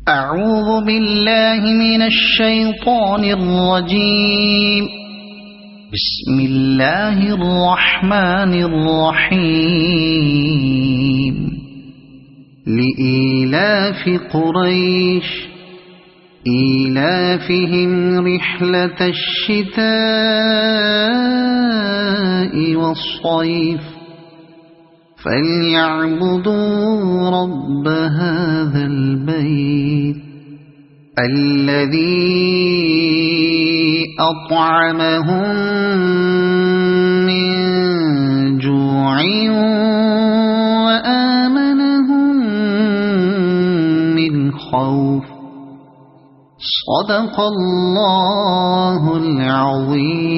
أعوذ بالله من الشيطان الرجيم. بسم الله الرحمن الرحيم. لإيلاف قريش إيلافهم رحلة الشتاء والصيف فليعبدوا رب هذا البيت الذي أطعمهم من جوع وآمنهم من خوف. صدق الله العظيم.